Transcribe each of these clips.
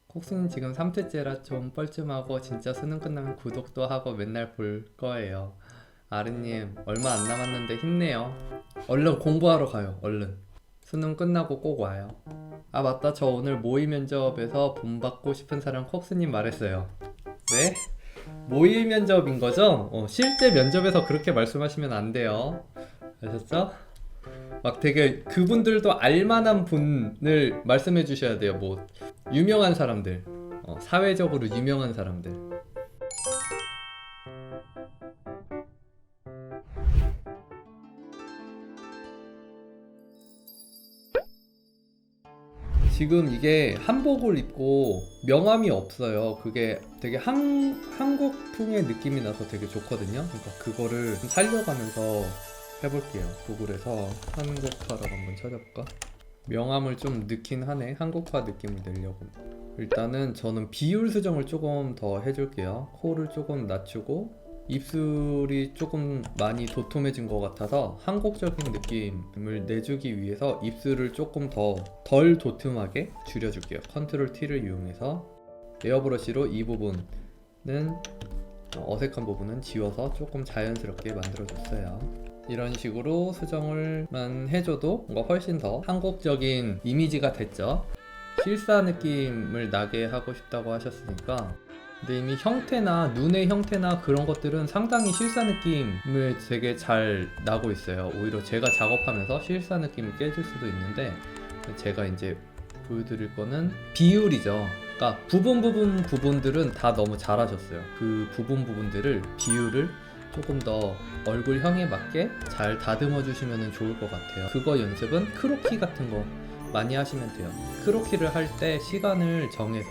콕스는 지금 3트째라 좀 뻘쭘하고 진짜 수능 끝나면 구독도 하고 맨날 볼 거예요. 아르님 얼마 안 남았는데 힘내요. 얼른 공부하러 가요. 얼른 수능 끝나고 꼭 와요. 아 맞다, 저 오늘 모의 면접에서 본받고 싶은 사람 콕스님 말했어요. 네? 모의 면접인 거죠? 실제 면접에서 그렇게 말씀하시면 안 돼요. 아셨죠? 막 되게 그분들도 알만한 분을 말씀해 주셔야 돼요. 뭐 유명한 사람들, 사회적으로 유명한 사람들. 지금 이게 한복을 입고 명암이 없어요. 그게 되게 한국풍의 느낌이 나서 되게 좋거든요. 그러니까 그거를 좀 살려가면서 해볼게요. 구글에서 한국화라고 한번 찾아볼까? 명암을 좀 넣긴 하네. 한국화 느낌을 내려고. 일단은 저는 비율 수정을 조금 더 해줄게요. 코를 조금 낮추고 입술이 조금 많이 도톰해진 것 같아서 한국적인 느낌을 내주기 위해서 입술을 조금 덜 도톰하게 줄여줄게요. 컨트롤 T를 이용해서 에어브러쉬로 이 부분은 어색한 부분은 지워서 조금 자연스럽게 만들어줬어요. 이런 식으로 수정을만 해줘도 뭔가 훨씬 더 한국적인 이미지가 됐죠. 실사 느낌을 나게 하고 싶다고 하셨으니까, 근데 이미 형태나 눈의 형태나 그런 것들은 상당히 실사 느낌을 되게 잘 나고 있어요. 오히려 제가 작업하면서 실사 느낌이 깨질 수도 있는데, 제가 이제 보여드릴 거는 비율이죠. 그러니까 부분들은 다 너무 잘하셨어요. 그 부분들을 비율을 조금 더 얼굴형에 맞게 잘 다듬어 주시면 좋을 것 같아요. 그거 연습은 크로키 같은 거 많이 하시면 돼요. 크로키를 할 때 시간을 정해서.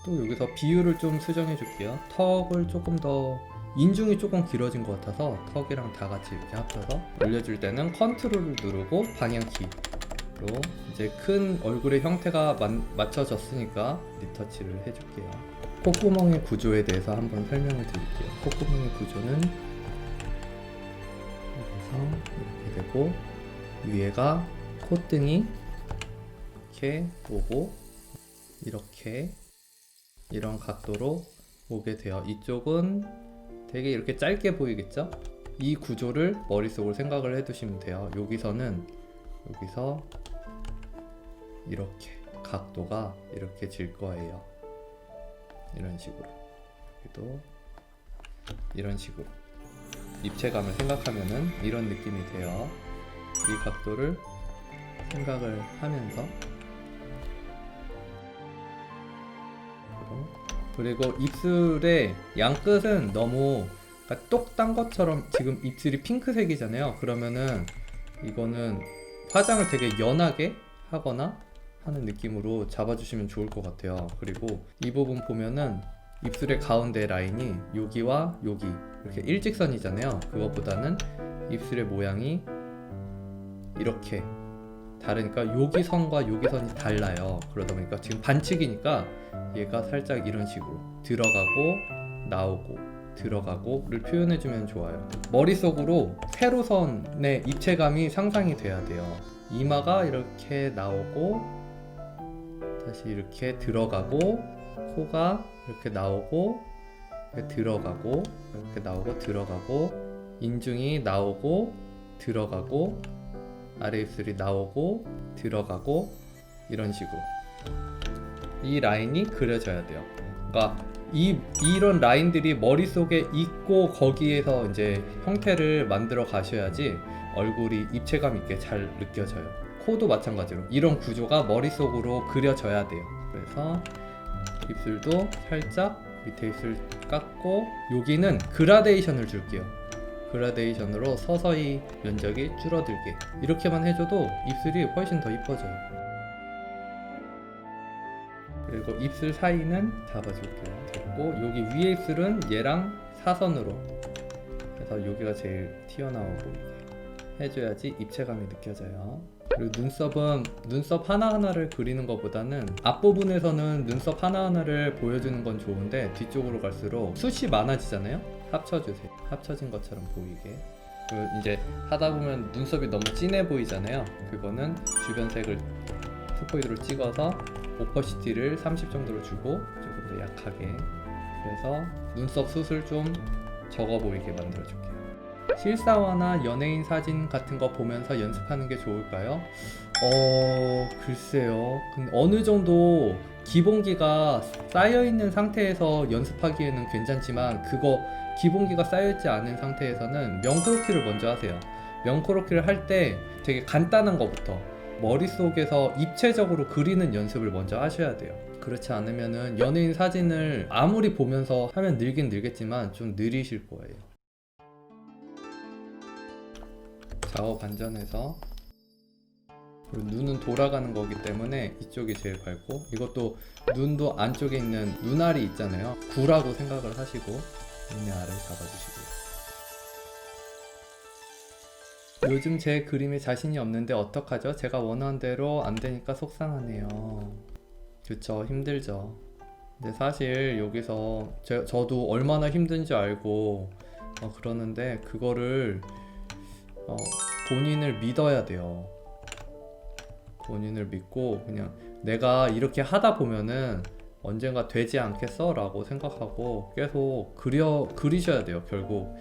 또 여기서 비율을 좀 수정해 줄게요. 턱을 조금 더, 인중이 조금 길어진 것 같아서 턱이랑 다 같이 이렇게 합쳐서 올려줄 때는 컨트롤을 누르고 방향키로 이제 큰 얼굴의 형태가 맞춰졌으니까 리터치를 해줄게요. 콧구멍의 구조에 대해서 한번 설명을 드릴게요. 콧구멍의 구조는 여기서 이렇게 되고, 위에가 콧등이 이렇게 오고, 이렇게 이런 각도로 오게 돼요. 이쪽은 되게 이렇게 짧게 보이겠죠? 이 구조를 머릿속으로 생각을 해두시면 돼요. 여기서 이렇게 각도가 이렇게 질 거예요. 이런 식으로. 여기도 이런 식으로 입체감을 생각하면은 이런 느낌이 돼요. 이 각도를 생각을 하면서, 그리고 입술의 양끝은 너무 똑 딴 것처럼, 지금 입술이 핑크색이잖아요. 그러면은 이거는 화장을 되게 연하게 하거나 하는 느낌으로 잡아주시면 좋을 것 같아요. 그리고 이 부분 보면은 입술의 가운데 라인이 여기와 여기 이렇게 일직선이잖아요. 그것보다는 입술의 모양이 이렇게 다르니까 여기 선과 여기 선이 달라요. 그러다 보니까 지금 반칙이니까 얘가 살짝 이런 식으로 들어가고 나오고 들어가고를 표현해주면 좋아요. 머릿속으로 세로선의 입체감이 상상이 돼야 돼요. 이마가 이렇게 나오고 다시 이렇게 들어가고, 코가 이렇게 나오고 이렇게 들어가고, 이렇게 나오고 들어가고, 인중이 나오고 들어가고, 아래 입술이 나오고 들어가고, 이런 식으로 이 라인이 그려져야 돼요. 그러니까 이런 라인들이 머릿속에 있고 거기에서 이제 형태를 만들어 가셔야지 얼굴이 입체감 있게 잘 느껴져요. 코도 마찬가지로 이런 구조가 머릿속으로 그려져야 돼요. 그래서 입술도 살짝 밑에 입술 깎고, 여기는 그라데이션을 줄게요. 그라데이션으로 서서히 면적이 줄어들게, 이렇게만 해줘도 입술이 훨씬 더 이뻐져요. 그리고 입술 사이는 잡아줄게요. 됐고, 여기 위에 입술은 얘랑 사선으로 해서 여기가 제일 튀어나와 보이게 해줘야지 입체감이 느껴져요. 그리고 눈썹 하나하나를 그리는 것보다는 앞부분에서는 눈썹 하나하나를 보여주는 건 좋은데 뒤쪽으로 갈수록 숱이 많아지잖아요. 합쳐주세요. 합쳐진 것처럼 보이게. 이제 하다 보면 눈썹이 너무 진해 보이잖아요. 그거는 주변 색을 스포이드로 찍어서 오퍼시티를 30 정도로 주고 조금 더 약하게, 그래서 눈썹 숱을 좀 적어 보이게 만들어 줄게요. 실사화나 연예인 사진 같은 거 보면서 연습하는 게 좋을까요? 글쎄요. 근데 어느 정도 기본기가 쌓여 있는 상태에서 연습하기에는 괜찮지만, 그거 기본기가 쌓여 있지 않은 상태에서는 명크로키를 먼저 하세요. 명크로키를 할 때 되게 간단한 거부터 머릿속에서 입체적으로 그리는 연습을 먼저 하셔야 돼요. 그렇지 않으면은 연예인 사진을 아무리 보면서 하면 늘긴 늘겠지만 좀 느리실 거예요. 좌우 반전해서, 그리고 눈은 돌아가는 거기 때문에 이쪽이 제일 밝고, 이것도 눈도 안쪽에 있는 눈알이 있잖아요. 구라고 생각을 하시고 눈의 아래 잡아주시고요. 요즘 제 그림에 자신이 없는데 어떡하죠? 제가 원하는 대로 안 되니까 속상하네요. 그쵸, 힘들죠. 근데 사실 여기서 저도 얼마나 힘든지 알고 그러는데, 그거를 본인을 믿어야 돼요. 본인을 믿고 그냥 내가 이렇게 하다 보면은 언젠가 되지 않겠어? 라고 생각하고 계속 그리셔야 돼요. 결국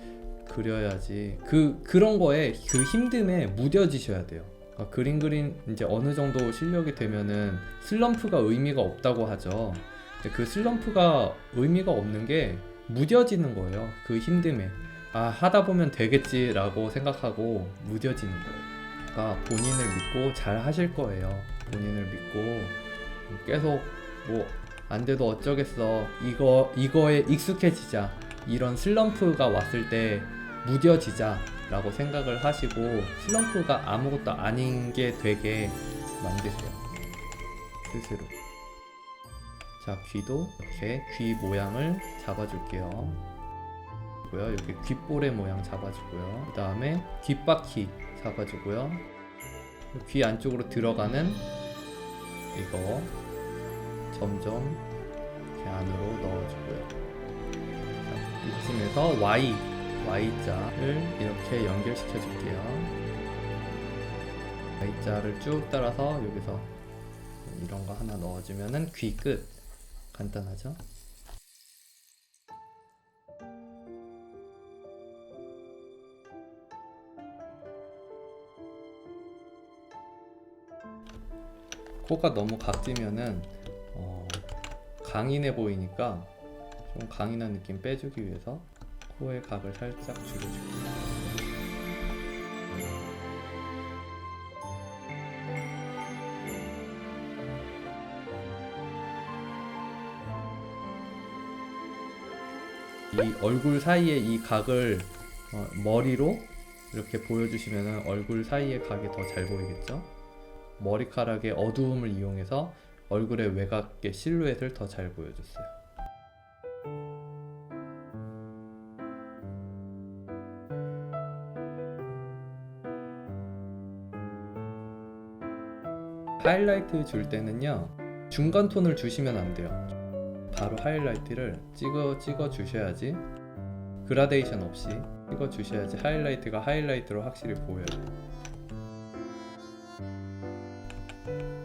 그려야지 그런 거에, 그 힘듦에 무뎌지셔야 돼요. 그림 이제 어느 정도 실력이 되면은 슬럼프가 의미가 없다고 하죠. 근데 그 슬럼프가 의미가 없는 게 무뎌지는 거예요. 그 힘듦에 하다 보면 되겠지 라고 생각하고 무뎌지는 거예요. 그러니까 본인을 믿고 잘 하실 거예요. 본인을 믿고 계속 뭐 안 돼도 어쩌겠어, 이거에 익숙해지자, 이런 슬럼프가 왔을 때 무뎌지자 라고 생각을 하시고, 슬럼프가 아무것도 아닌 게 되게 만드세요, 스스로. 자, 귀도 이렇게 귀 모양을 잡아줄게요. 여기 귓볼의 모양 잡아주고요. 그 다음에 귓바퀴 잡아주고요. 귀 안쪽으로 들어가는 이거 점점 이렇게 안으로 넣어주고요. 자, 이쯤에서 Y자를 이렇게 연결시켜 줄게요. Y자를 쭉 따라서 여기서 이런 거 하나 넣어주면은 귀 끝. 간단하죠? 코가 너무 각지면은 강인해 보이니까 좀 강인한 느낌 빼주기 위해서 코의 각을 살짝 줄여줄게요. 이 얼굴 사이에 이 각을 머리로 이렇게 보여주시면 얼굴 사이의 각이 더 잘 보이겠죠? 머리카락의 어두움을 이용해서 얼굴의 외곽의 실루엣을 더 잘 보여줬어요. 하이라이트 줄 때는요, 중간 톤을 주시면 안 돼요. 바로 하이라이트를 찍어 주셔야지, 그라데이션 없이 찍어 주셔야지 하이라이트가 하이라이트로 확실히 보여요.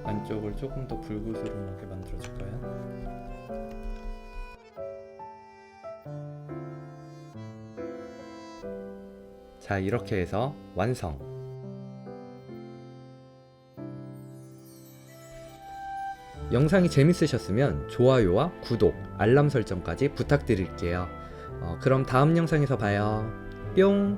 안쪽을 조금 더 붉으스름하게 만들어줄까요? 자, 이렇게 해서 완성! 영상이 재밌으셨으면 좋아요와 구독, 알람 설정까지 부탁드릴게요. 그럼 다음 영상에서 봐요. 뿅!